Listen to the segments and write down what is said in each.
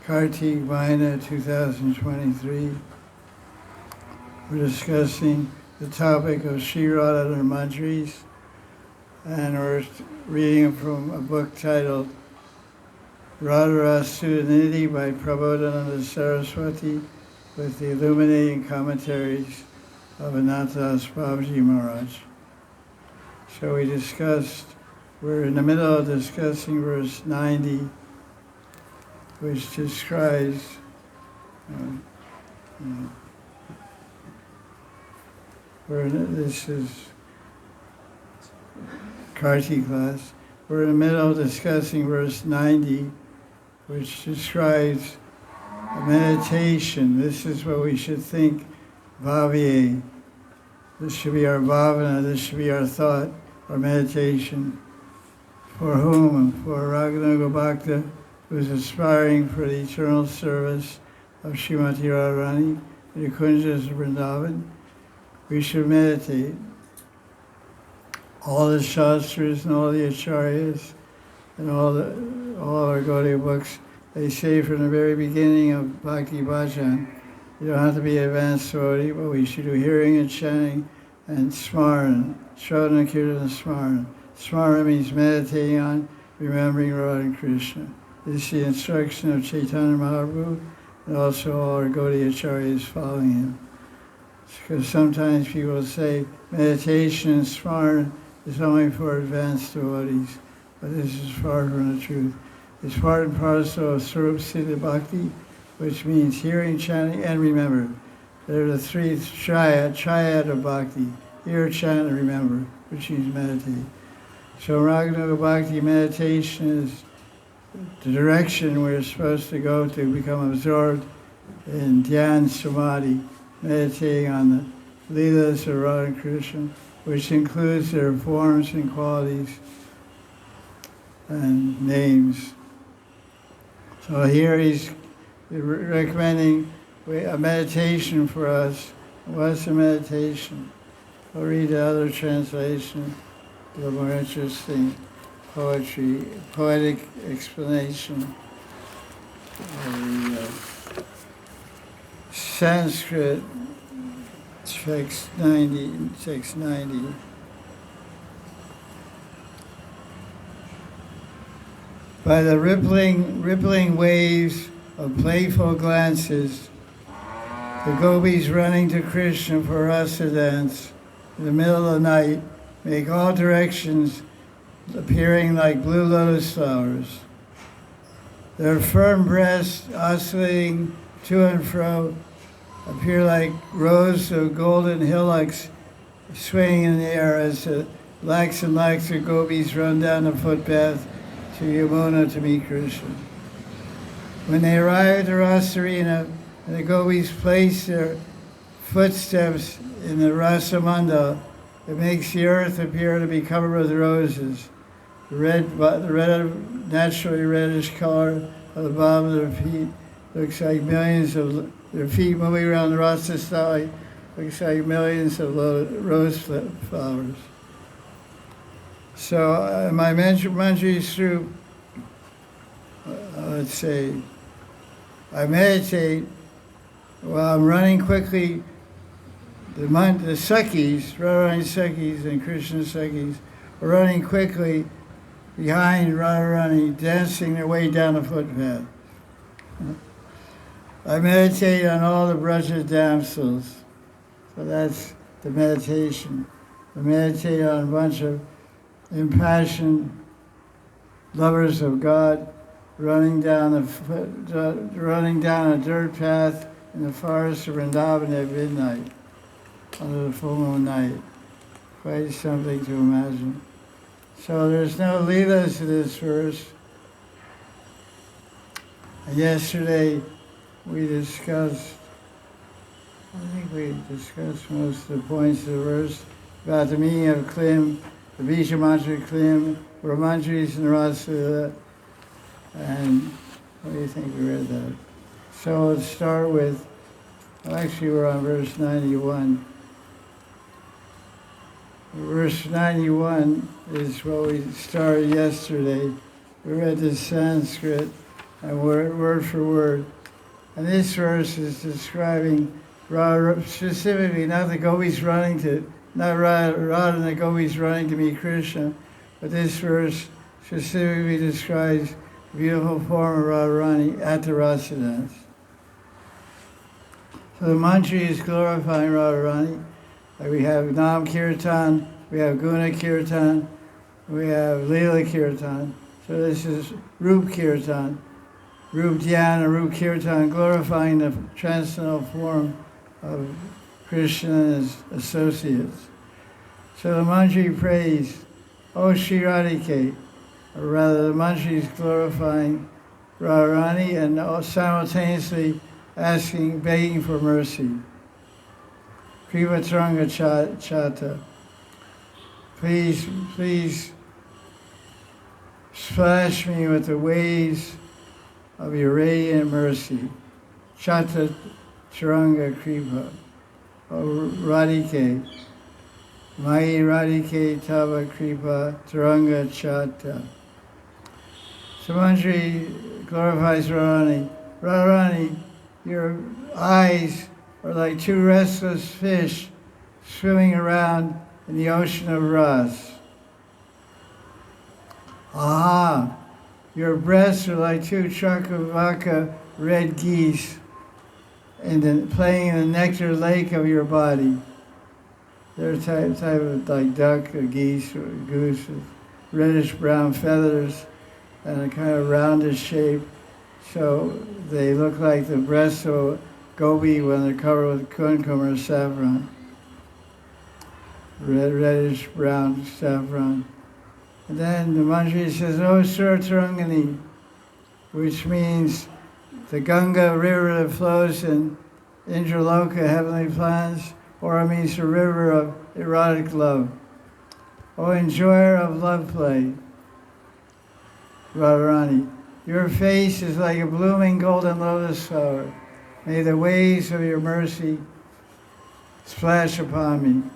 Karttika Mahina 2023. We're discussing the topic of Sri Radha and Her Manjaris, and we're reading from a book titled Radha Ras Sudhanidhi by Prabhodananda Saraswati with the illuminating commentaries of Anantadas Babaji Maharaj. So we're in the middle of discussing verse 90, which describes this is Kartiki class. We're in the middle of discussing verse 90, which describes a meditation. This is what we should think, bhavye. This should be our bhavana, this should be our thought, our meditation. For whom? For Raghunaga Bhakta, who is aspiring for the eternal service of Srimati Radharani in the Kunjas of Vrindavan. We should meditate. All the Shastras and all the Acharyas and all our Gaudiya books, they say from the very beginning of Bhakti Bhajan, you don't have to be advanced devotee, but we should do hearing and chanting and smaran, Shravana, Kirtan, and smaran. Smaran means meditating on, remembering Radha and Krishna. This is the instruction of Chaitanya Mahaprabhu and also all our Gaudiya Acharyas following him. Because sometimes people say meditation and smaran is only for advanced devotees, but this is far from the truth. It's part and parcel of Swarup Siddha Bhakti, which means hearing, chanting, and remember. There are the three triad of Bhakti: hear, chant, and remember, which means meditate. So Raghunaga Bhakti meditation is the direction we're supposed to go to become absorbed in Dhyan Samadhi, meditating on the Lilas of Radha and Krishna, which includes their forms and qualities and names. So here he's recommending a meditation for us. What's a meditation? I'll read the other translation, the more interesting poetic explanation of the Sanskrit text 90. By the rippling waves of playful glances, the gopis running to Krishna for rasa dance in the middle of the night make all directions appearing like blue lotus flowers. Their firm breasts oscillating to and fro appear like rows of golden hillocks swaying in the air as the lakhs and lakhs of gopis run down the footpath to Yamuna to meet Krishna. When they arrive at the Rasa arena, the gopis place their footsteps in the Rasa Mandal, it makes the earth appear to be covered with roses. The naturally reddish color of the bottom of their feet looks like millions of their feet moving around the Rasa Stali, looks like millions of rose flowers. So my manjaris through, let's say, I meditate while I'm running quickly. The Sakhis, Radharani Sakhis and Krishna Sakhis, are running quickly behind Radharani, dancing their way down the footpath. I meditate on all the Braja damsels. So that's the meditation. I meditate on a bunch of impassioned lovers of God running down a dirt path in the forest of Vrindavan at midnight, under the full moon night. Quite something to imagine. So there's no Leelas in this verse. And yesterday we discussed most of the points of the verse about the meaning of Klim, the Bija Mantra Klim, Manjaris and Rasa. And what do you think we read that? So let's start with, actually we're on verse 91. Verse 91 is what we started yesterday. We read the Sanskrit and word for word. And this verse is describing Radha, specifically not the gopis running to, not Radha and the gopis running to meet Krishna, but this verse specifically describes the beautiful form of Radharani at the Rasa dance. So the mantra is glorifying Radharani. We have Nam Kirtan, we have Guna Kirtan, we have Lila Kirtan. So this is Rup Kirtan, Rup Dhyan and Rup Kirtan, glorifying the transcendental form of Krishna and his associates. So the mantra prays, O Sri Radhe, or rather the mantra is glorifying Radharani and simultaneously asking, begging for mercy. Kripa Tranga Chata. Please splash me with the waves of your radiant mercy. Chata Taranga Kripa. O Radhike. Mai Radhike Tava Kripa Taranga Chata. So Manjari glorifies Radharani. Radharani, your eyes are like two restless fish swimming around in the ocean of Ras. Aha! Your breasts are like two Chakravaka red geese playing in the nectar lake of your body. They're a type of like duck or geese or goose with reddish brown feathers and a kind of roundish shape. So they look like the breasts of gobi when they're covered with kumkum or saffron. Reddish brown saffron. And then the mantra says, O Suratarangani, which means the Ganga river that flows in Indraloka, heavenly planets, or it means the river of erotic love. O enjoyer of love play, Radharani, your face is like a blooming golden lotus flower. May the waves of your mercy splash upon me.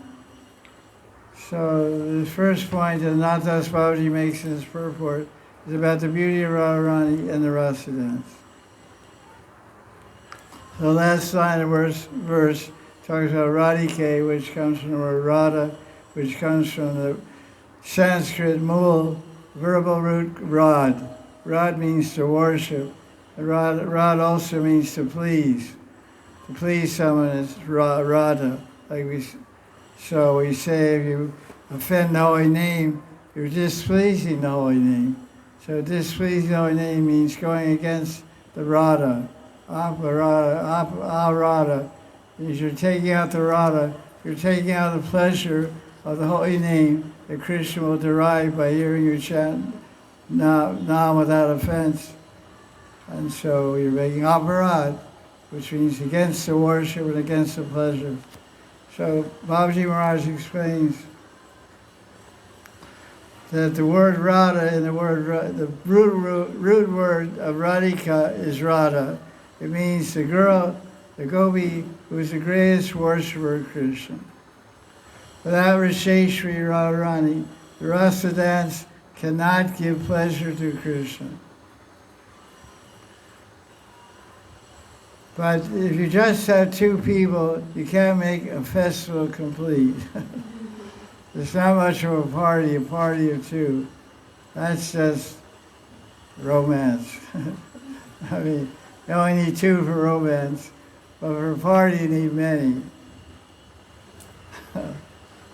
So the first point that Nathdas Babaji makes in his purport is about the beauty of Radharani and the Rasa dance. The last line of verse talks about Radhike, which comes from the word Radha, which comes from the Sanskrit mul, verbal root Rad. Rad means to worship. And Rad also means to please. To please someone is Radha. So we say if you offend the holy name, you're displeasing the holy name. So displeasing the holy name means going against the Radha. Radha means you're taking out the Radha, you're taking out the pleasure of the holy name that Krishna will derive by hearing you chant Nam without offense. And so you're making aparad, which means against the worship and against the pleasure. So Babaji Maharaj explains that the word Radha and the root word of Radhika is Radha. It means the girl, the gopi, who is the greatest worshiper of Krishna. Without Rasheshri Radharani, the Rasa dance cannot give pleasure to Krishna. But if you just have two people, you can't make a festival complete. It's not much of a party of two. That's just romance. I mean, you only need two for romance, but for a party you need many.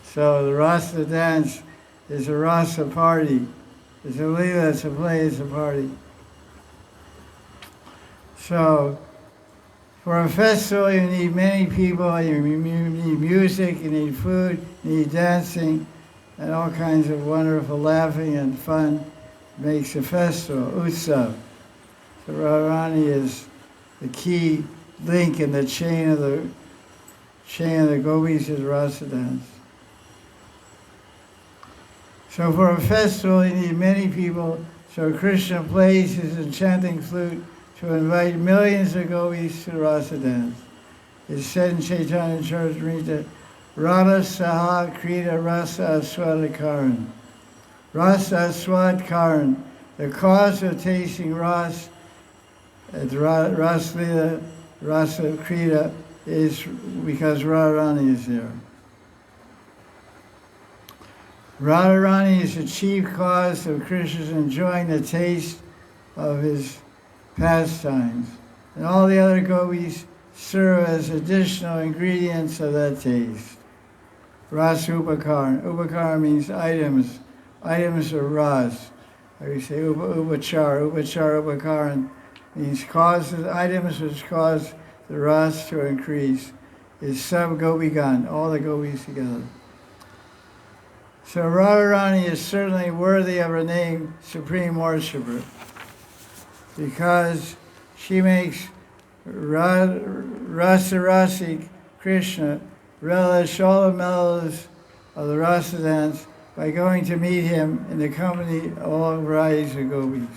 So the Rasa dance is a Rasa party. It's a Lila, it's a play, it's a party. So for a festival, you need many people, you need music, you need food, you need dancing, and all kinds of wonderful laughing and fun makes a festival, utsav. So Radharani is the key link in the chain of the gopis is Rasa dance. So for a festival, you need many people, so Krishna plays his enchanting flute to invite millions of gopis to Rasa dance. It's said in Chaitanya Charitamrita, Radha Saha Krita Rasa Aswadakaran. Rasa Aswadkaran, the cause of tasting Ras Ras Lila, Rasa Krita is because Radharani is there. Radharani is the chief cause of Krishna's enjoying the taste of his pastimes, and all the other gopis serve as additional ingredients of that taste. Ras Upakar. Upakar means items. Items are ras. Like we say upachar. Upachar upakaran means causes, items which cause the ras to increase. Is sub gopigan, all the gopis together. So Radharani is certainly worthy of her name, Supreme Worshipper, because she makes Rasarasic Krishna relish all the mellows of the rasa dance by going to meet him in the company of all varieties of gopis.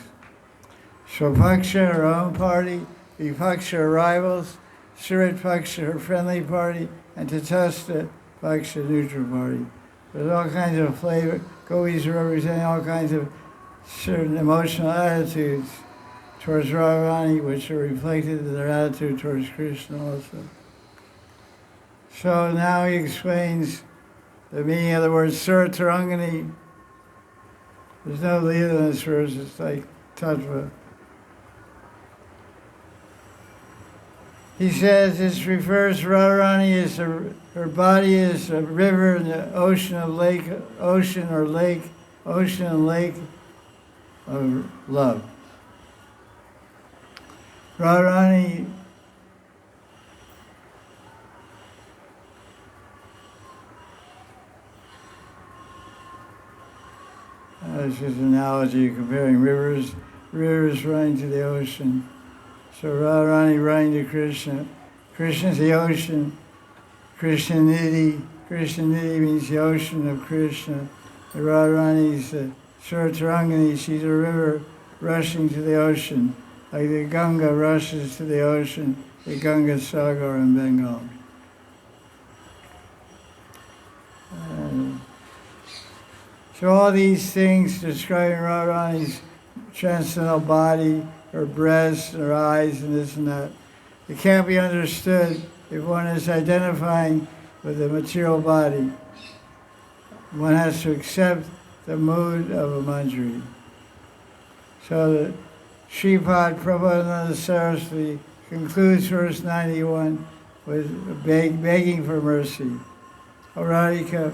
Swapaksha, her own party, Vipaksha, her rivals, Surat Paksha, her friendly party, and Tatastha Paksha, neutral party. There's all kinds of flavor. Gopis representing all kinds of certain emotional attitudes towards Radharani, which are reflected in their attitude towards Krishna also. So now he explains the meaning of the word Suratarangani. There's no Lila in this verse, it's like Tattva. He says this refers to Radharani as her body is a river in the ocean and lake of love. Radharani it's just an analogy comparing rivers running to the ocean. So Radharani running to Krishna. Krishna's the ocean. Krishnanidhi means the ocean of Krishna. The Radharani is the Suratarangani, she's a river rushing to the ocean, like the Ganga rushes to the ocean, the Ganga Sagar in Bengal. So all these things describing Radharani's transcendental body, her breasts, her eyes, and this and that, it can't be understood if one is identifying with the material body. One has to accept the mood of a manjari. So the Sripad Prabhodananda Saraswati concludes verse 91 with begging for mercy. O Radhika,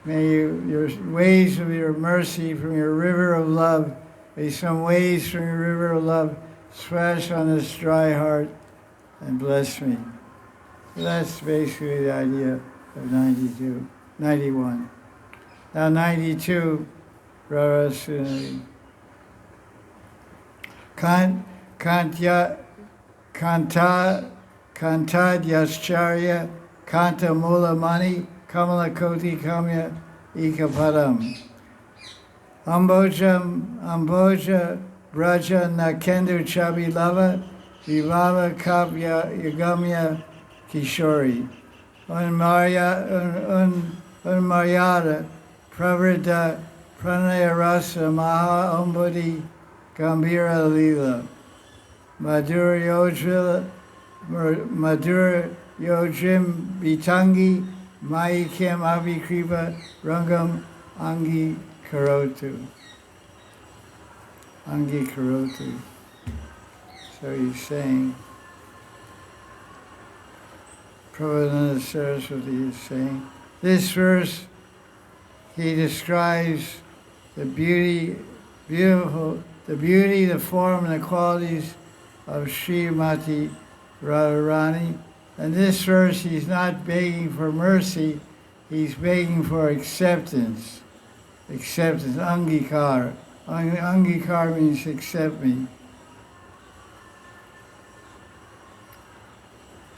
may your waves of your mercy from your river of love, may some waves from your river of love splash on this dry heart and bless me. So that's basically the idea of 91. Now 92, Radha Ras Sudhanidhi. Kantadyashcharya, Kanta Mula Mani, Kamala Koti Kamya Ikapadam. Amboja Braja Nakendu Chabi Lava, Vivava Kapya Yagamya Kishori. Unmaryada Pravrita Pranaya Rasa Maha Ombudi Gambira Lila. Madhura Yojim Bitangi Mayikim Abhikripa Rangam Angi Karotu. Angi Karotu. So he's saying, Prabhodananda Saraswati is saying, this verse, he describes the beauty, the form, and the qualities of Srimati Radharani. And this verse, he's not begging for mercy, he's begging for acceptance. Acceptance, angikar. Angikar means accept me.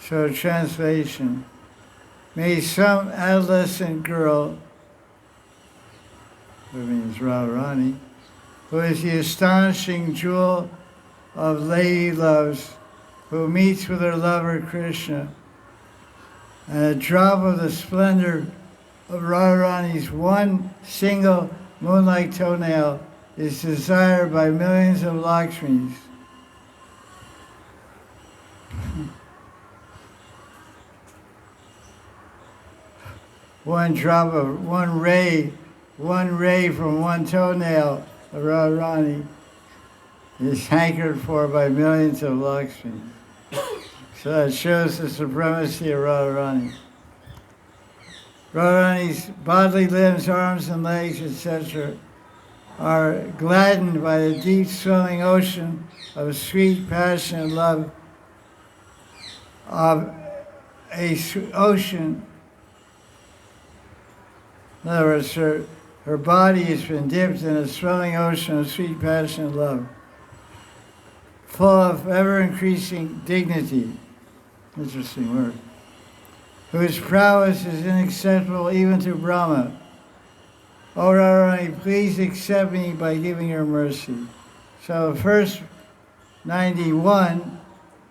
So translation, may some adolescent girl, that means Radharani, who is the astonishing jewel of lady loves, who meets with her lover Krishna, and a drop of the splendor of Radharani's one single moon-like toenail is desired by millions of Lakshmis. one ray from one toenail of Radharani is hankered for by millions of Lakshmis. So that shows the supremacy of Radharani. Radharani's bodily limbs, arms and legs, etc., are gladdened by the deep swelling ocean of sweet passion and love, of ocean. In other words, her body has been dipped in a swelling ocean of sweet passion and love, full of ever-increasing dignity. Interesting word. Whose prowess is inaccessible even to Brahma. O Radharani, please accept me by giving your mercy. So first 91,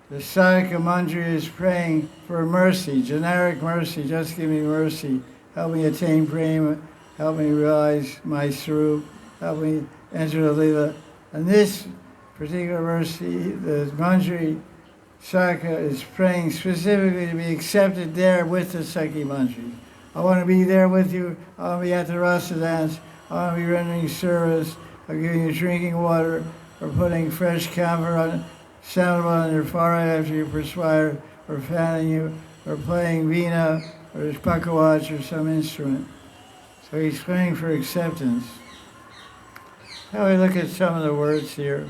the Sadhaka Manjari is praying for mercy, generic mercy, just give me mercy. Help me attain prema, help me realize my Swarup, help me enter the Lila. And this particular mercy, the Manjari Sadhaka is praying specifically to be accepted there with the Sakhi Manjari. I want to be there with you. I want to be at the Rasa dance. I want to be rendering service, or giving you drinking water, or putting fresh camphor on, sandalwood on your forehead after you perspire, or fanning you, or playing veena, or pakawach, or some instrument. So he's praying for acceptance. Now we look at some of the words here.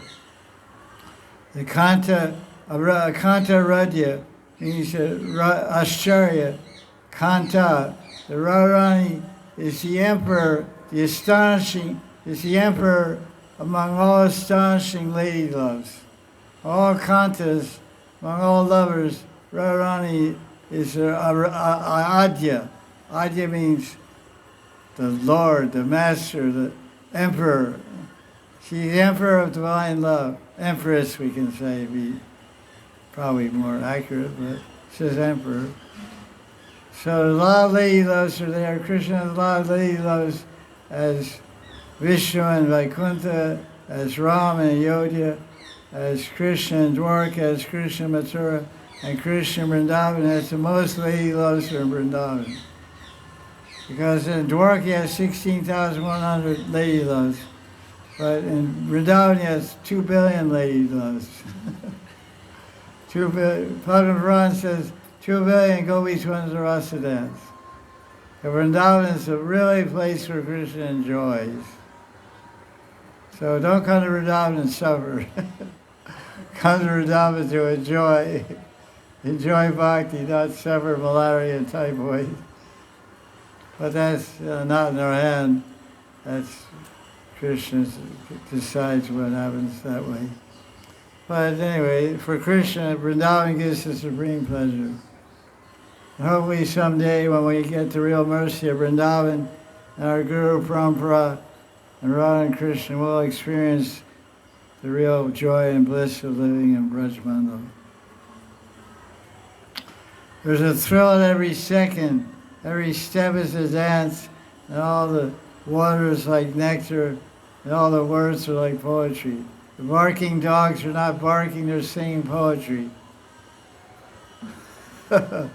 The Kanta Radya means Ascharya. Kanta. The Radharani is the emperor, the astonishing, is the emperor among all astonishing lady loves. All Kantas, among all lovers, Radharani is Adya. Adya means the Lord, the Master, the Emperor. She's the Emperor of divine love. Empress, we can say, be probably more accurate, but it says Emperor. So a lot of lady loves are there. Krishna has a lot of lady loves as Vishnu and Vaikuntha, as Ram and Ayodhya, as Krishna and Dwarka, as Krishna Mathura, and Krishna Vrindavan has the most lady loves in Vrindavan. Because in Dwarka he has 16,100 lady loves, but in Vrindavan he has 2 billion lady loves. 2 billion. Padma Puran says 2 billion gopis went to Rasa dance. The Vrindavan is a really place where Krishna enjoys. So don't come to Vrindavan and suffer. Come to Vrindavan to enjoy bhakti, not suffer malaria and typhoid. But that's not in our hand. That's Krishna decides what happens that way. But anyway, for Krishna, Vrindavan gives us supreme pleasure. And hopefully someday when we get the real mercy of Vrindavan and our Guru Parampara and Radha and Krishna, we'll experience the real joy and bliss of living in Braj Mandal. There's a thrill at every second. Every step is a dance, and all the water is like nectar, and all the words are like poetry. The barking dogs are not barking, they're singing poetry. That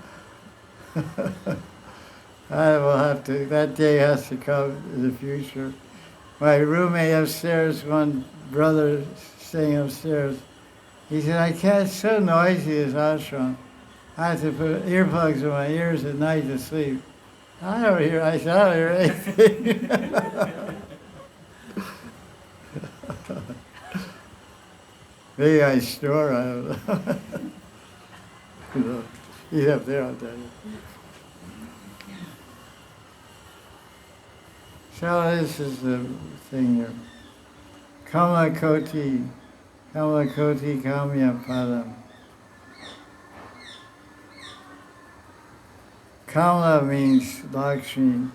day has to come in the future. My roommate upstairs, one brother staying upstairs, he said, I can't, it's so noisy, this ashram. I have to put earplugs in my ears at night to sleep. I don't hear anything. Maybe I snore, I don't know. He's up there, I'll tell you. So this is the thing here. Kamla Koti Kamya Padam. Kamla means Lakshmi.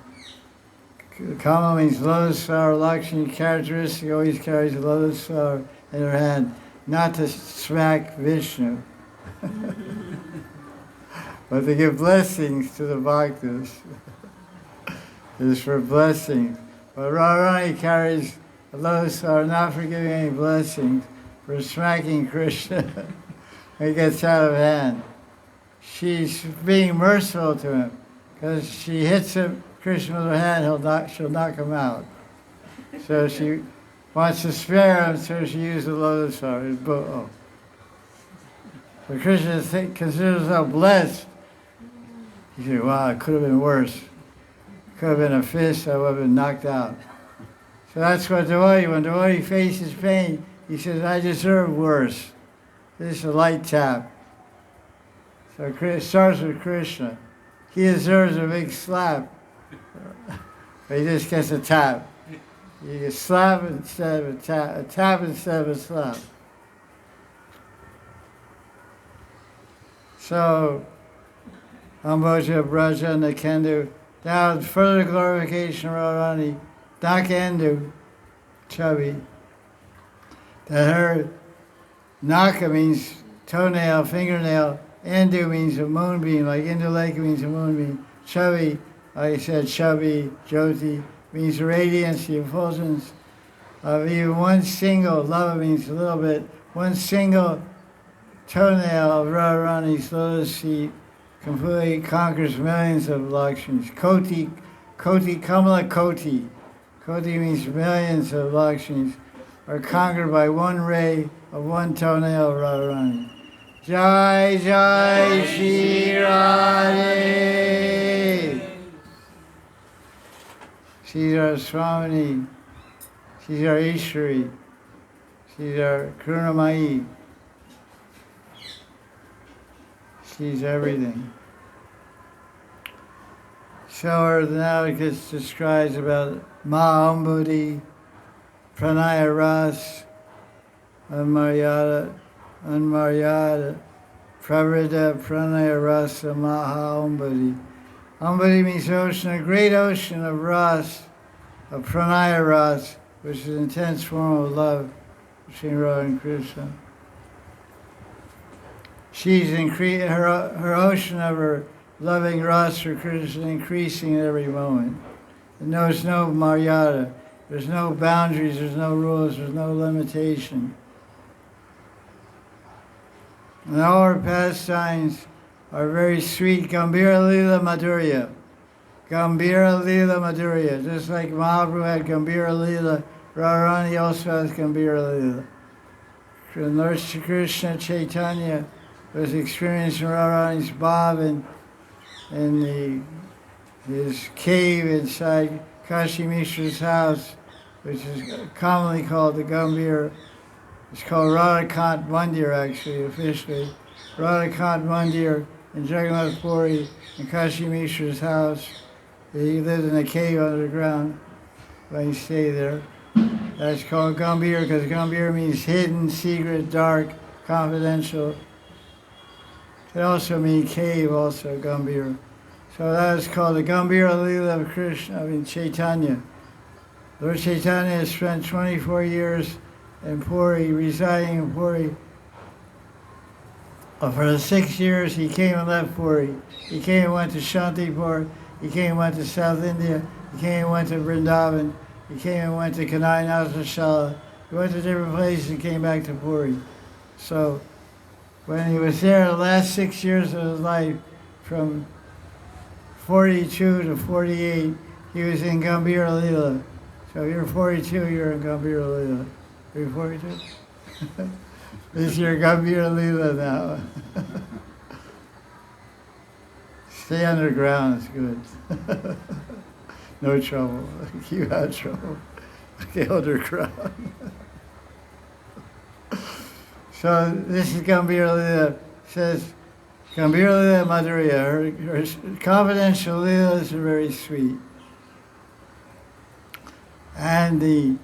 Kamla means lotus flower. Lakshmi characteristic always carries a lotus flower in her hand, not to smack Vishnu, but to give blessings to the bhaktas. It is for blessings. But Radharani carries a lotus flower not for giving any blessings, for smacking Krishna when he gets out of hand. She's being merciful to him, because she hits him, Krishna with her hand, she'll knock him out. So she wants to spare him, so she used the lotus flower. So Krishna considers himself blessed. He said, wow, it could have been worse. It could have been a fist, I would have been knocked out. So that's what devotee, when devotee faces pain, he says, I deserve worse. This is a light tap. So it starts with Krishna. He deserves a big slap, but he just gets a tap. You get slap instead of a tap instead of a slap. So, Amboja, Braja, and the Kendu. Now, further glorification of Radharani, Nakendu, chubby. That her Naka means toenail, fingernail. Endu means a moonbeam, like Induleka means a moonbeam. Chubby, like I said, chubby, Jyoti, means radiance, the effulgence of even one single, lava means a little bit, one single toenail of Radharani's lotus feet completely conquers millions of Lakshmis. Koti, Kamala Koti. Koti means millions of Lakshmis are conquered by one ray of one toenail of Radharani. Jai Jai Sri Radhe. She's our Swamini. She's our Ishwari. She's our Karunamayi. She's everything. So now it gets described about Mahamudhi, Pranaya Ras, Anmaryada, Pravrida, Pranaya Rasa, Mahamudhi. Ambudhi means ocean, a great ocean of ras, of Pranaya Ras, which is an intense form of love between Radha and Krishna. She's her ocean of her loving Ras for Krishna increasing at every moment. It knows no Maryada. There's no boundaries, there's no rules, there's no limitation. And all her pastimes are very sweet. Gambhira Lila Madhurya. Gambhira Lila Madhurya. Just like Mahaprabhu had Gambhira Lila, Radharani also has Gambhira Lila. Lord Krishna Chaitanya was experiencing Radharani's bhav in his cave inside Kashi Mishra's house, which is commonly called the Gambhira. It's called Radhakant Mandir, actually, officially. Radhakant Mandir in Jagannath Puri in Kashi Mishra's house. He lived in a cave underground when he stayed there. That's called Gambhir because Gambhir means hidden, secret, dark, confidential. It can also mean cave, also Gambhir. So that is called the Gambhira Lila of Krishna, Chaitanya. Lord Chaitanya has spent 24 years in Puri, residing in Puri. For the 6 years he came and left Puri. He came and went to Shantipur. He came and went to South India. He came and went to Vrindavan. He came and went to Kanai Nasashala. He went to different places and came back to Puri. So when he was there the last 6 years of his life, from 42 to 48, he was in Gambhira Lila. So if you're 42, you're in Gambhira Lila. Are you 42? This is your Gambhira Lila now. Stay underground, it's good. No trouble. Keep out of trouble. Okay, underground. So this is Gambhira Lila. It says, Gambhira Lila Madhurya. Her confidential Leelas are very sweet. And the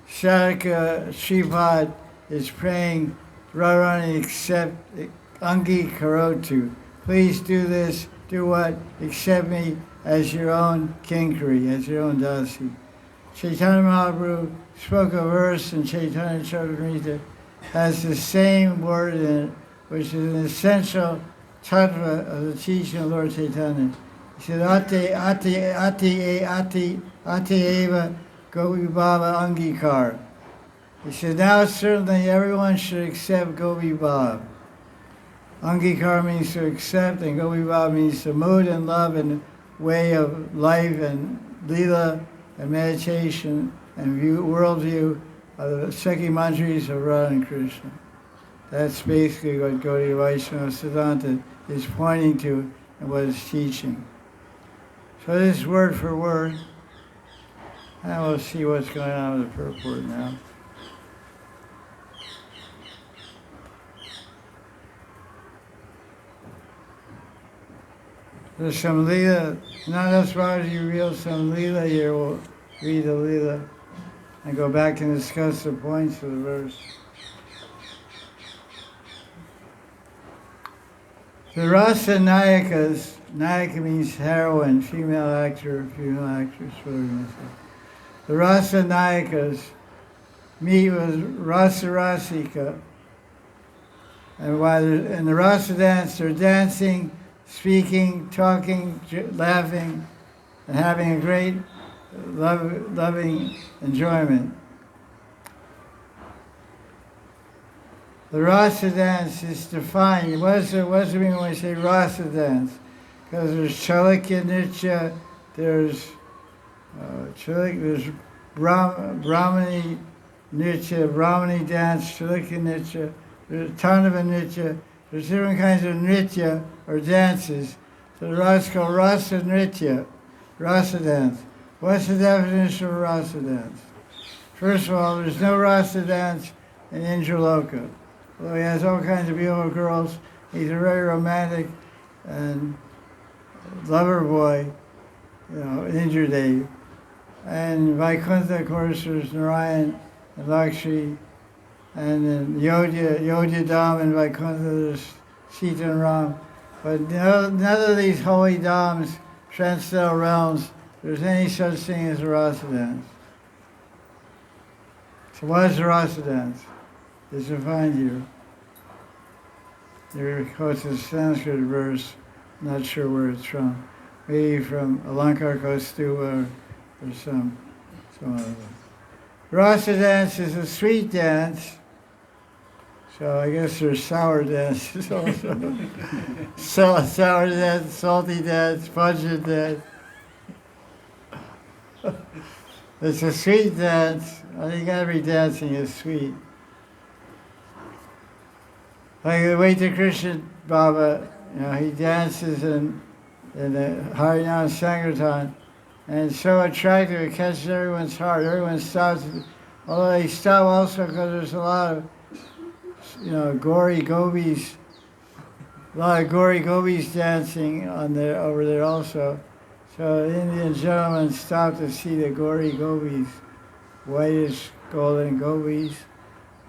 Sadhaka Shripad is praying, Radharani accept Angi Karotu. Please do this, do what? Accept me as your own kinkari, as your own dasi. Chaitanya Mahaprabhu spoke a verse in Chaitanya Charitamrita, has the same word in it, which is an essential tattva of the teaching of Lord Chaitanya. He said, Ati eva Gopi Baba Angikar. He said, now certainly everyone should accept Gopi Baba. Angikar means to accept, and Gopi Baba means to mood in love and way of life and Lila and meditation and worldview of the Sekhi Manjaris of Radha and Krishna. That's basically what Gaudiya Vaishnava Siddhanta is pointing to and what it's teaching. So this is word for word, and we'll see what's going on with the purport now. There's some Lila, not as far as you reveal some Lila here, we'll read the Lila and go back and discuss the points of the verse. The Rasa Nayakas, Nayaka means heroine, female actor, female actress, whatever you want to say. The Rasa Nayakas meet with Rasa Rasika, and while they're in the Rasa dance, they're dancing, speaking, talking, laughing, and having a great loving enjoyment. The Rasa dance is defined. What does it mean when we say Rasa dance? Because there's Chalakya Nritya, there's Brahmani Nritya, Brahmani dance, Chalakya Nritya, there's Tanava Nritya, there's different kinds of Nritya or dances. So the Rasa is called Rasa Nritya, Rasa dance. What's the definition of Rasa dance? First of all, there's no Rasa dance in Indraloka. Although he has all kinds of beautiful girls, he's a very romantic and lover boy, in Indradev. And in Vaikuntha, of course, there's Narayan and Lakshmi. And in Yodhya Dham and Vaikuntha, there's Sita and Ram. But none of these holy dhams, transcendental realms, there's any such thing as a Rasa dance. So what is the Rasa dance? It's defined here. There quotes a Sanskrit verse, not sure where it's from. Maybe from Alankar Kaustuva or some other. Rasa dance is a sweet dance. So I guess there's sour dances also. Sour dance, salty dance, pungent dance. It's a sweet dance. I think every dancing is sweet. Like the way to Krishna Baba, he dances in the Harinam Sankirtan, and it's so attractive, it catches everyone's heart. Everyone stops, although they stop also because there's a lot of, Gauri Gopis, dancing over there also. So the Indian gentlemen stopped to see the Gauri Gopis, whitish golden Gopis,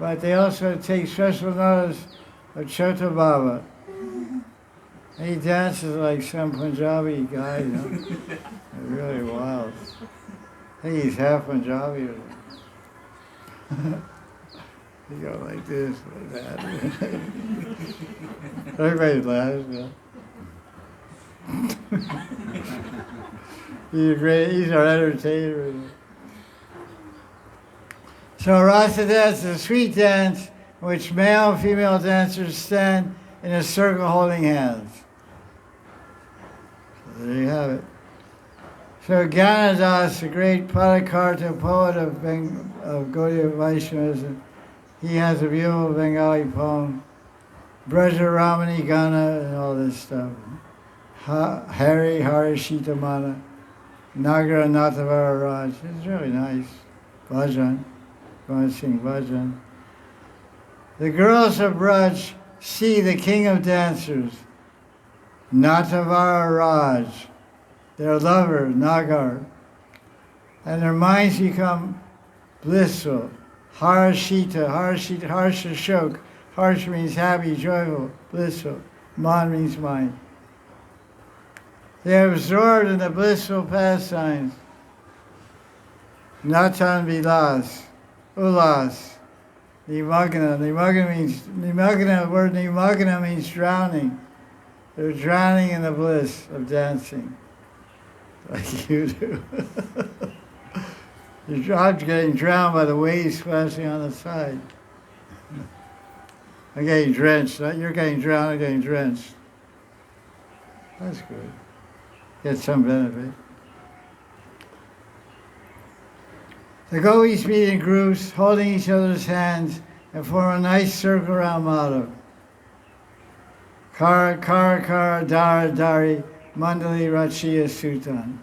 but they also take special notice of Chota Baba. He dances like some Punjabi guy, really wild. I think he's half Punjabi or something. He goes like this, like that. Everybody laughs, He's our entertainer. So Rasa dance is a sweet dance in which male and female dancers stand in a circle holding hands. So there you have it. So Gyanadas, the great Padakarta poet of Gaudiya Vaishnavism, he has a beautiful Bengali poem, Braja Ramani Gana and all this stuff. Hari Shitamana, Nagara Natavara Raj. It's really nice. Bhajan. You want to sing Bhajan? The girls of Braj see the king of dancers, Natavara Raj, their lover, Nagar, and their minds become blissful. Harshita, Harsha Shok. Harsha means happy, joyful, blissful. Man means mind. They are absorbed in the blissful pastimes. Natan Vilas, Ulas, Nimagana. The word Nimagana means drowning. They're drowning in the bliss of dancing, like you do. You're getting drowned by the waves splashing on the side. I'm getting drenched. You're getting drowned, I'm getting drenched. That's good. get some benefit. The gopis meet in groups, holding each other's hands, and form a nice circle around Madhav. Kara, Kara, Kara, Dara, Dari, Mandali, Rachiya, Sutan.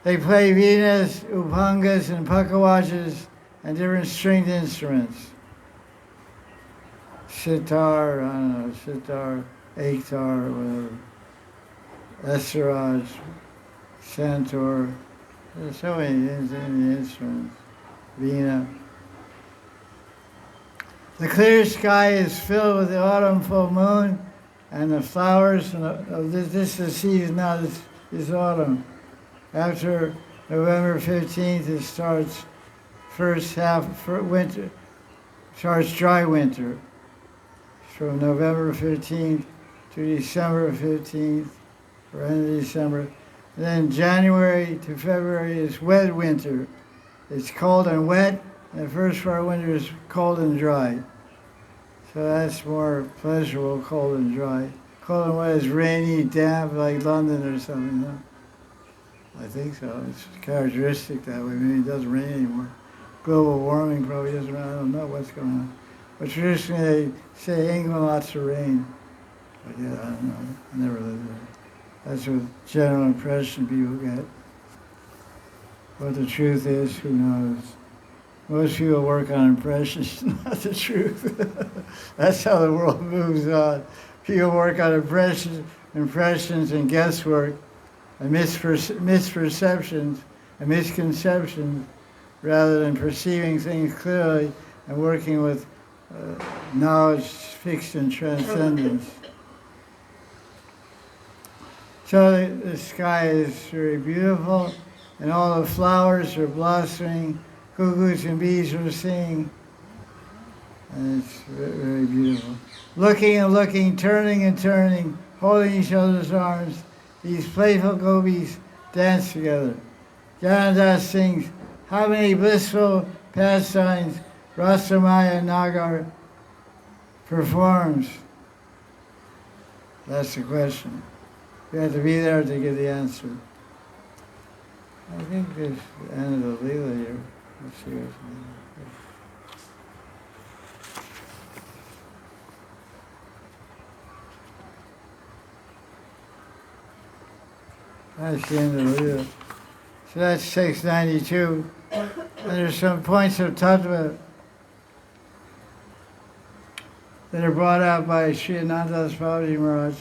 They play venas, upangas, and pakawachas, and different stringed instruments. Sitar, I don't know, sitar, ektar, whatever. Esaraj, santur, there's so many instruments. Veena. The clear sky is filled with the autumn full moon and the flowers of this is the season now, this autumn. After November 15th, it starts first half for winter, starts dry winter. From November 15th to December 15th, or end of December. And then January to February is wet winter. It's cold and wet, and the first part of winter is cold and dry. So that's more pleasurable, cold and dry. Cold and wet is rainy, damp, like London or something, no? I think so. It's characteristic that way. Maybe it doesn't rain anymore. Global warming probably doesn't rain. I don't know what's going on. But traditionally they say England lots of rain. But yeah, I don't know. I never lived there. That's what general impression people get. What the truth is, who knows? Most people work on impressions, not the truth. That's how the world moves on. People work on impressions and guesswork and misperceptions and misconceptions rather than perceiving things clearly and working with knowledge fixed in transcendence. So the sky is very beautiful and all the flowers are blossoming, cuckoos and bees are singing, and it's very, very beautiful. Looking and looking, turning and turning, holding each other's arms, these playful gopis dance together. Janadas sings, how many blissful pastimes Rasamaya Nagar performs? That's the question. You have to be there to get the answer. I think it's the end of the Lila here. Let's see what's that's the end of the Lila. So that's 692. And there's some points of Tattva that are brought out by Sri Anandadas Babaji Maharaj,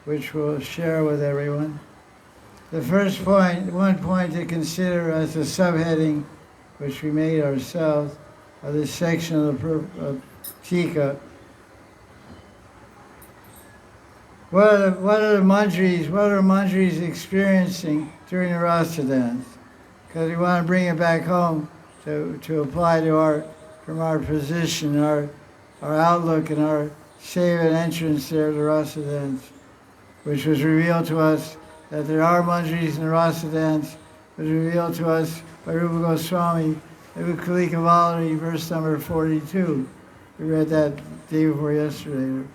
which we'll share with everyone. The first point, one point to consider as a subheading, which we made ourselves, of this section of Tika. What are the Manjaris experiencing during the Rasa dance? Because we want to bring it back home to apply to from our position, our outlook and our save and entrance there to Rasa dance, which was revealed to us that there are Manjaris in the Rasa dance, was revealed to us by Rupa Goswami, Kalika Valari, verse number 42. We read that day before yesterday.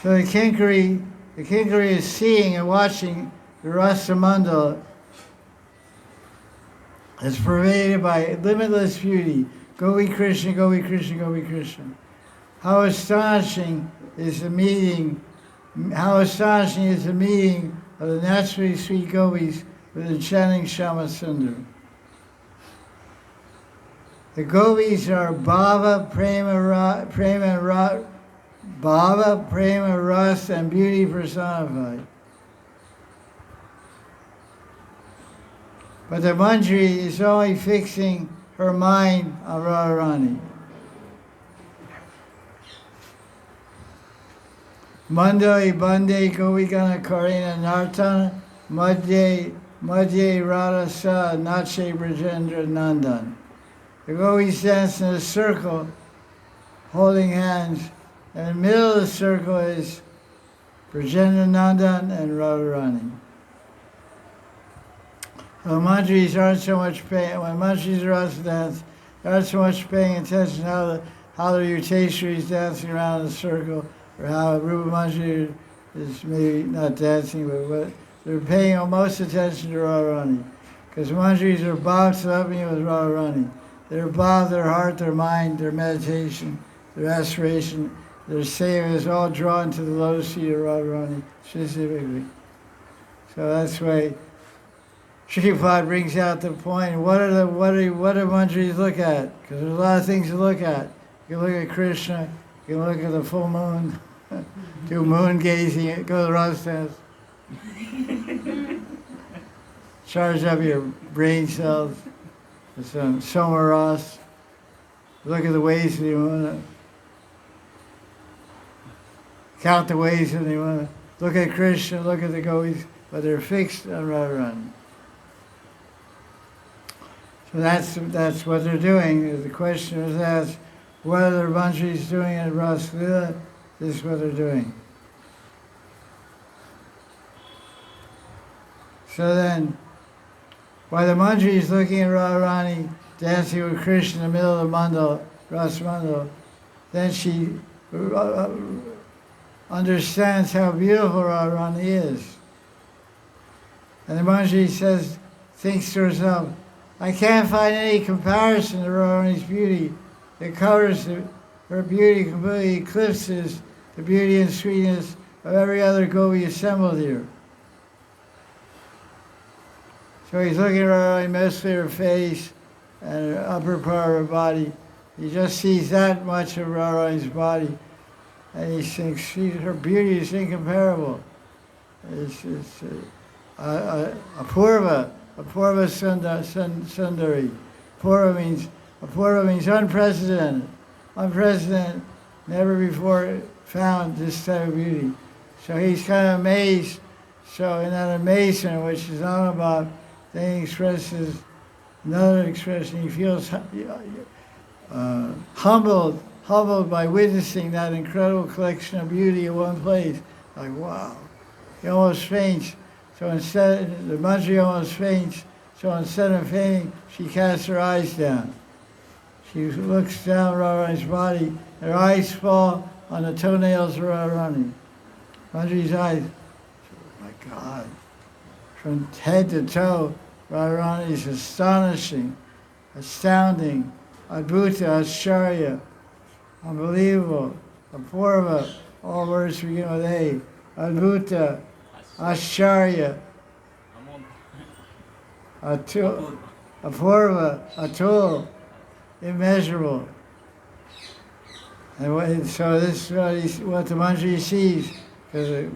So the Kinkari is seeing and watching the Rasa Mandala. It's pervaded by limitless beauty. Gopi Krishna, Gopi Krishna, Gopi Krishna. How astonishing is the meeting of the naturally sweet gopis with the chanting Shama Sundar. The gopis are Bhava, Prema, Rasa, and beauty personified. But the Manjari is only fixing her mind on Radharani. Mandali Bande Govigana Karina Nartana Madhye Radha Sa Nache Brajendra Nandan. The gopis dance in a circle, holding hands, and in the middle of the circle is Brajendra Nandan and Radharani. Manjaris aren't so much paying, when Manjaris are also dance, they aren't so much paying attention how the Uteswari is dancing around in a circle, or how Rupa Manjari is maybe not dancing, but what they're paying most attention to Radharani. Because Manjaris are bhakti loving with Radharani. They're bhakti, their heart, their mind, their meditation, their aspiration, their seva is all drawn to the lotus feet of Radharani specifically. So that's why Sripad brings out the point, what do Manjaris look at? Because there's a lot of things to look at. You can look at Krishna, you can look at the full moon, do moon gazing, go to the Rasa dance. Charge up your brain cells with some somaras. Look at the waves of the moon. Count the waves of the moon. Look at Krishna, look at the gopis, but they're fixed on Radharani. So that's what they're doing. The question was asked, what are the Manjaris doing at Ras Lila? This is what they're doing. So then, while the Manjari is looking at Radharani dancing with Krishna in the middle of the mandal, Ras Mandal, then she understands how beautiful Radharani is. And the Manjari thinks to herself, I can't find any comparison to Radharani's beauty that covers her beauty completely eclipses the beauty and sweetness of every other gopi assembled here. So he's looking at Radharani, mostly her face and her upper part of her body. He just sees that much of Radharani's body, and he thinks her beauty is incomparable. It's apurva sundari. Apurva means unprecedented. Unprecedented, never before found this type of beauty. So he's kind of amazed. So in that amazement, which is Anubhav, then he expresses another expression. He feels humbled by witnessing that incredible collection of beauty in one place. Like, wow. He almost faints. So instead, the Manjari almost faints. So instead of fainting, she casts her eyes down. She looks down Radharani's body. Her eyes fall on the toenails of Radharani. Manjari's eyes, oh my God. From head to toe, Radharani is astonishing, astounding, adbhuta, acharya, unbelievable, apurva, all words begin with A, adbhuta, acharya, apurva, atul, immeasurable. And so this is what the Manjari sees, because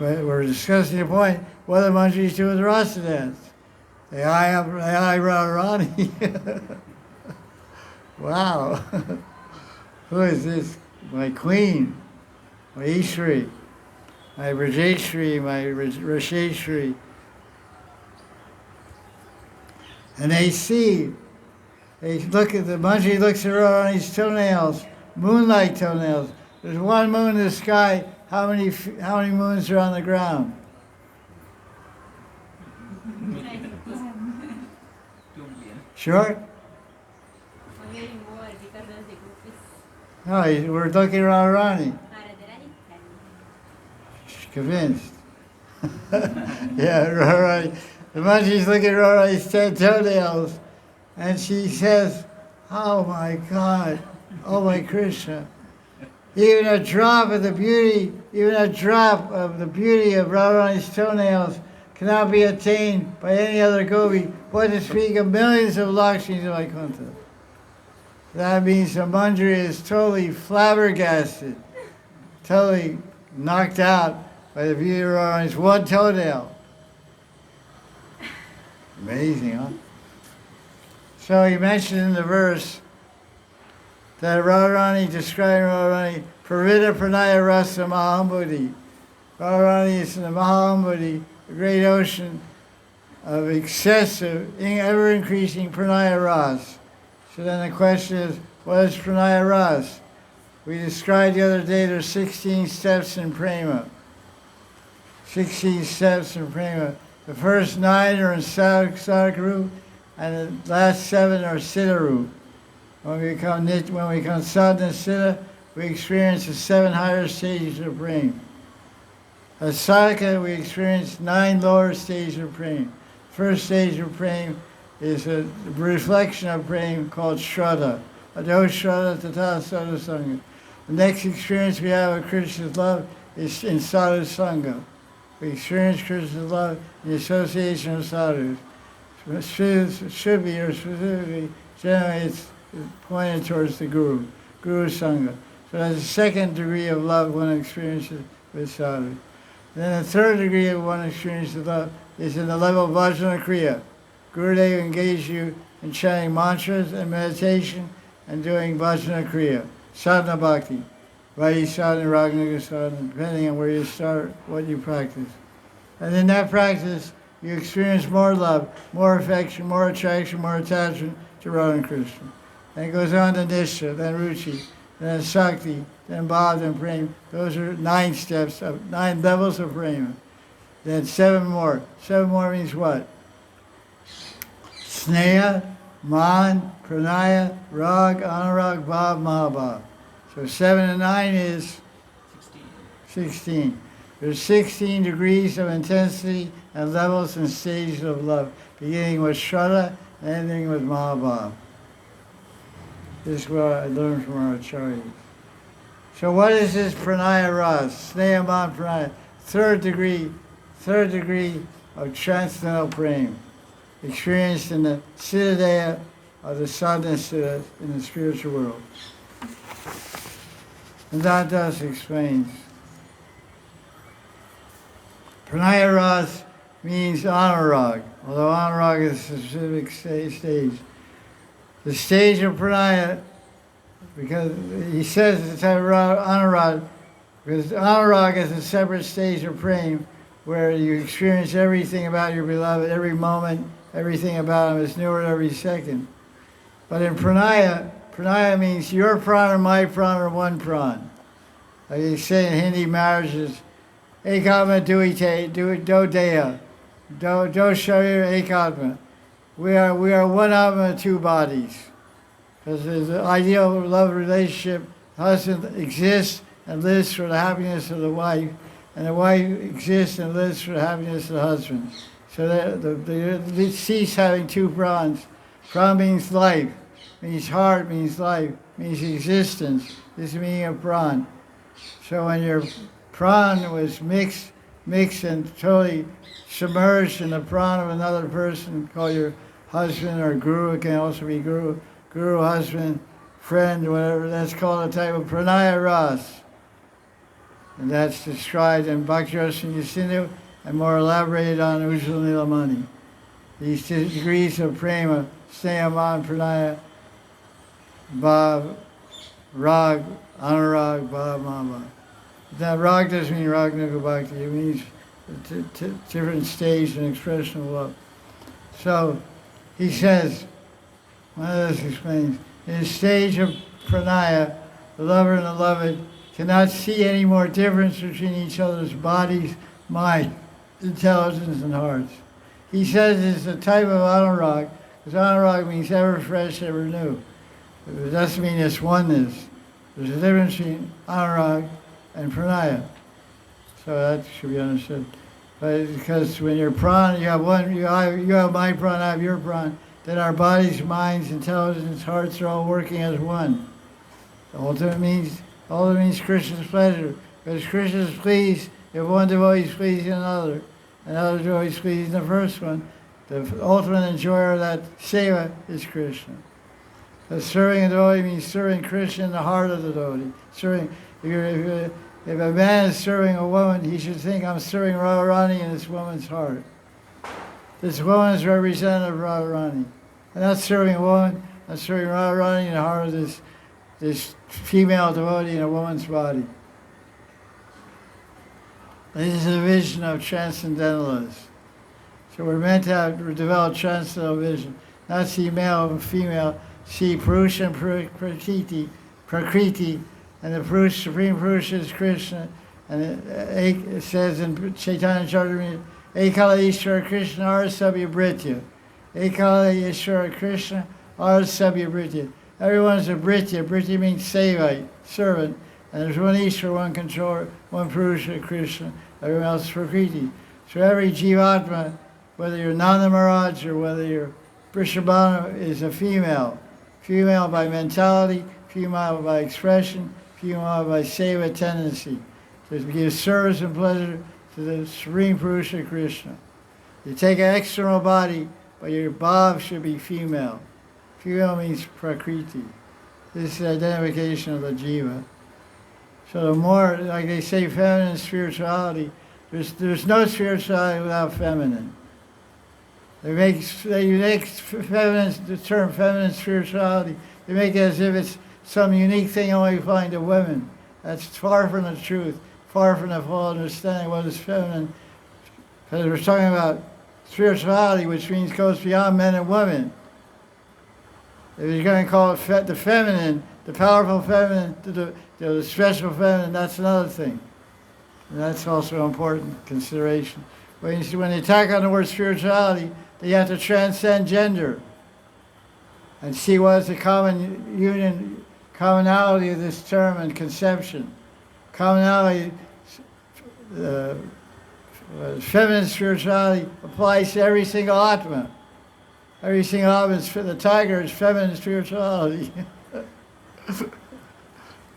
we're discussing the point, what the Manjaris do with the Rasa dance. They eye Radharani. Wow. Who is this? My queen, my Ishri, my Rajeshri, my Rasheshri. And they look at the Manjari looks at Radharani's toenails, moonlight toenails. There's one moon in the sky. How many moons are on the ground? Sure? No, we're looking at Radharani. She's convinced. Yeah, Radharani. The Manjari's looking at Radharani's 10 toenails, and she says, oh my God, oh my Krishna. Even a drop of the beauty of Radharani's toenails cannot be attained by any other gopi, what to speak of millions of Lakshmis of Vaikuntha. That means the Manjari is totally flabbergasted, totally knocked out by the beauty of Radharani's one toenail. Amazing, huh? So he mentioned in the verse that Radharani, describing Radharani, Parita Pranaya Rasa Mahambudhi. Radharani is in the Mahambudhi, a great ocean of excessive, ever-increasing Pranaya Ras. So then the question is, what is Pranaya Ras? We described the other day there's 16 steps in Prema. 16 steps in Prema. The first 9 are in Sadhaka Roop, and the last 7 are Siddha Roop. When we become sadhana siddha, we experience the 7 higher stages of brain. As sadhaka, we experience 9 lower stages of prema. First stage of prema is a reflection of prema called shraddha. Ado shraddha tata sadhu sangha. The next experience we have of Krishna's love is in sadhu sangha. We experience Krishna's love in the association of sadhus. Should be, or specifically, generally it's pointed towards the Guru Sangha. So that's the second degree of love one experiences with sadhu. Then the third degree of one experience of love is in the level of Vajrana Kriya. Gurudev engaged you in chanting mantras and meditation and doing Vajrana Kriya, sadhana bhakti, Vaidhi sadhana, Ragnuga sadhana, depending on where you start, what you practice. And in that practice, you experience more love, more affection, more attraction, more attachment to Radha and Krishna. And it goes on to Nishtha, then Ruchi, then Sakti, then Bhav, then Prema. Those are 9 steps, 9 levels of Prema. Then 7 more. 7 more means what? Sneha, Man, Pranaya, Rag, Anurag, Bhav, Mahabhav. So 7 and 9 is 16. There's 16 degrees of intensity and levels and stages of love, beginning with Shraddha and ending with Mahabhav. This is what I learned from our acharyas. So what is this pranaya ras? Sneha man pranaya. Third degree of transcendental prema, experienced in the siddhadeha of the sadhana siddha in the spiritual world. And that thus explains. Pranaya ras means anurag, although anurag is a specific stage. The stage of pranaya, because he says it's a type of anurag, because anurag is a separate stage of prema where you experience everything about your beloved, every moment, everything about him is new at every second. But in pranaya means your pran and my pran are one pran. Like you say in Hindi marriages, ekatma duite, do deha, do sharir ekatma. We are one atma, 2 bodies. Because there's an ideal love relationship, husband exists and lives for the happiness of the wife, and the wife exists and lives for the happiness of the husband. So they cease having 2 prans. Pran means life, means heart, means life, means existence. This is the meaning of pran. So when your pran was mixed and totally submerged in the pran of another person, called your husband or guru, it can also be guru, husband, friend, whatever, that's called a type of pranaya ras. And that's described in Bhakti Rasamrita Sindhu and more elaborated on Ujjvala Nilamani. These 2 degrees of prema, sneha, man, pranaya, bhav, rag, anurag, bhav, mahabhav. That rag doesn't mean ragnuga bhakti, it means different stage and expression of love. So he says, one of this explains, in the stage of pranaya, the lover and the loved cannot see any more difference between each other's bodies, mind, intelligence, and hearts. He says it's a type of anurag, because anurag means ever fresh, ever new. It doesn't mean it's oneness. There's a difference between anurag and pranaya. So that should be understood. But because when you're pran, you have one, you have my pran, I have your pran, then our bodies, minds, intelligence, hearts are all working as one. The ultimate means Krishna's pleasure. Because Krishna is pleased if one devotee is pleasing another, and another devotee is pleasing the first one. The ultimate enjoyer of that seva is Krishna. But serving a devotee means serving Krishna in the heart of the devotee. If a man is serving a woman, he should think, I'm serving Radharani in this woman's heart. This woman is representative of Radharani. I'm not serving a woman, I'm serving Radharani in the heart of this female devotee in a woman's body. This is a vision of transcendentalists. So we're meant to develop transcendental vision, not see male and female, see Purusha and Prakriti, and the Supreme Purusha is Krishna, and it says in Chaitanya Charitamrita, Ekala Ishvara Krishna Arasabhya Britya. Ekala Ishvara Krishna Arasabhya Britya. Everyone is a Britya. Britya means Sevite, servant, And there's one Ishvara, one controller, one Purusha, Krishna, everyone else is Prakriti. So every Jivatma, whether you're Nanda Maharaj or whether you're Vrishabhanu, is a female. Female by mentality, female by expression, female by seva tendency. To give service and pleasure to the Supreme Purusha Krishna. You take an external body, but your bhav should be female. Female means Prakriti. This is the identification of the jiva. So the more, like they say, feminine spirituality, there's no spirituality without feminine. They make feminine, the term feminine spirituality, they make it as if it's some unique thing only found to women. That's far from the truth, far from the full understanding what is feminine. Because we're talking about spirituality, which means goes beyond men and women. If you're going to call it the feminine, the powerful feminine, the special feminine, that's another thing. And that's also an important consideration. When you attack on the word spirituality, then you have to transcend gender and see what is the commonality of this term and conception. Commonality, feminine spirituality applies to every single Atma. Every single Atma, the tiger is feminine spirituality.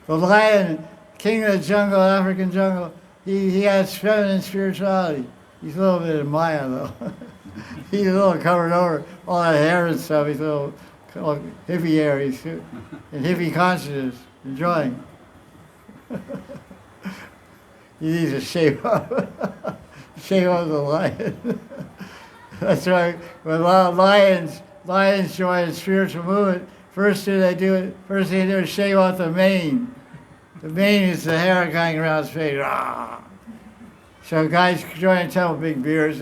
The lion, king of the jungle, African jungle, he has feminine spirituality. He's a little bit of Maya though. He's a little covered over, all that hair and stuff, he's a little hippie hair, he's in hippie consciousness, enjoying. He needs to shave up. Shave up the lion. That's why when lions join a spiritual movement, first thing they do is shave off the mane. The mane is the hair going around his face. Ah. So guys join a temple, big beards,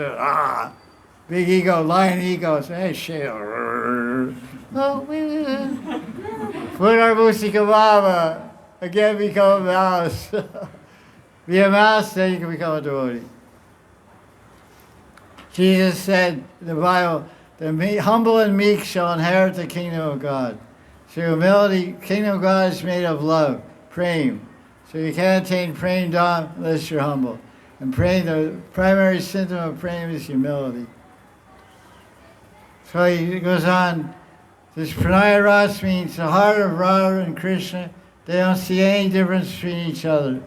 big ego, lion ego, say, hey, shave. Put our Musika Baba, again become a mouse. Be a mouse, then you can become a devotee. Jesus said in the Bible, the humble and meek shall inherit the kingdom of God. So humility, kingdom of God is made of love, prem. So you can't attain prem dham unless you're humble. And prem, the primary symptom of prem is humility. So he goes on, this pranaya ras means the heart of Radha and Krishna, they don't see any difference between each other.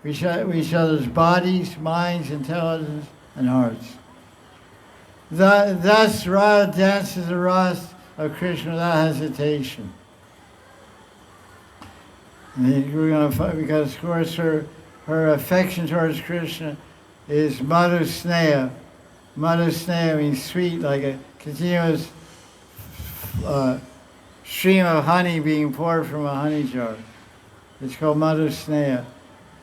Each other's bodies, minds, intelligence, and hearts. Thus, Radha dances the Ras of Krishna without hesitation. And we're going to find, because of course her affection towards Krishna is madhu sneha. Madhu sneha means sweet, like a continuous stream of honey being poured from a honey jar. It's called madhu sneha.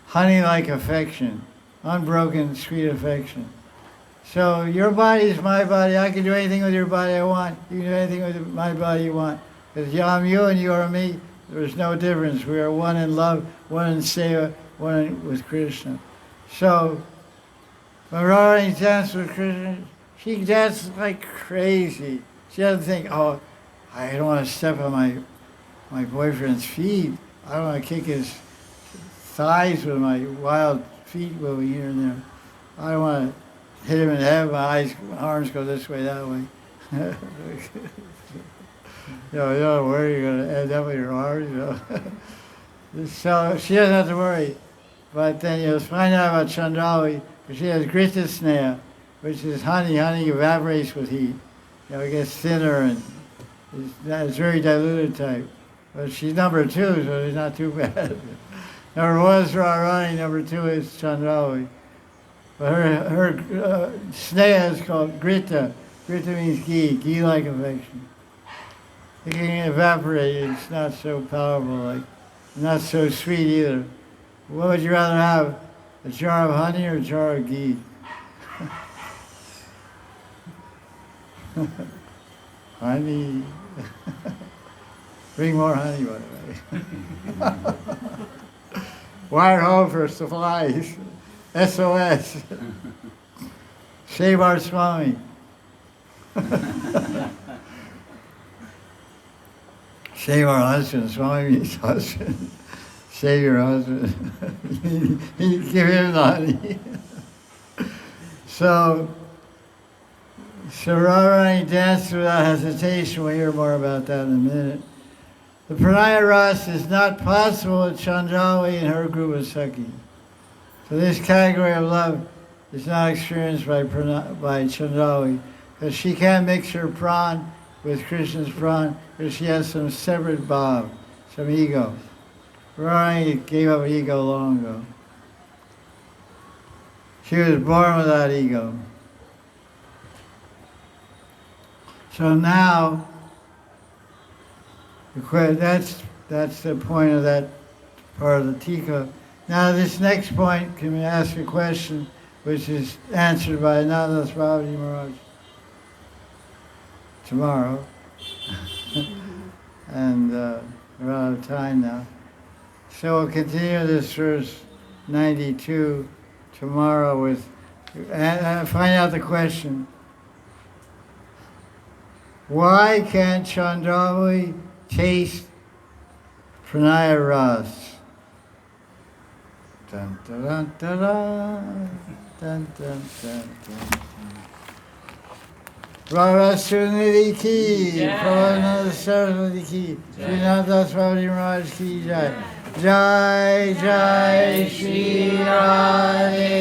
Honey-like affection, unbroken, sweet affection. So your body is my body. I can do anything with your body I want. You can do anything with my body you want. Because I'm you and you are me. There's no difference. We are one in love, one in seva, one with Krishna. So when Radharani dances with Krishna, she dances like crazy. She doesn't think, oh, I don't want to step on my boyfriend's feet. I don't want to kick his thighs with my wild feet moving here and there. I don't want to hit him in the head, my arms go this way, that way. You know where you're going to end up with your arms. So she doesn't have to worry. But then you'll find out about Chandrali, because she has Grita Sneha, which is honey. Honey evaporates with heat. It gets thinner and it's very diluted type. But she's number 2, so it's not too bad. Number 1 is Radharani, number 2 is Chandrali. But her sneha is called Grita. Grita means ghee-like affection. It can evaporate, it's not so powerful, not so sweet either. What would you rather have, a jar of honey or a jar of ghee? Honey. Bring more honey, by the way. Wire home for supplies. SOS. Save our Swami. Save our husband. Swami means husband. Save your husband. You give him the honey. So Radharani danced without hesitation. We'll hear more about that in a minute. The Pranaya Ras is not possible with Chandravali and her group of Sakhi. So this category of love is not experienced by Chandravali, because she can't mix her pran with Krishna's pran, because she has some separate bhav, some ego. Radharani gave up ego long ago. She was born without ego. So now, that's the point of that part of the tika. Now this next point can be asked a question which is answered by Nana's Babaji Maharaj tomorrow. And we're out of time now. So we'll continue this verse 92 tomorrow with, find out the question. Why can't Chandravali taste Pranaya Ras? Dun, dun, dun, dun, dun, dun, dun, dun, dun. Radha Ras Sudhanidhi ki, Prabhodananda Saraswatipad ki, Srimati Radharani ki Jai. Jai Jai Sri Radhe.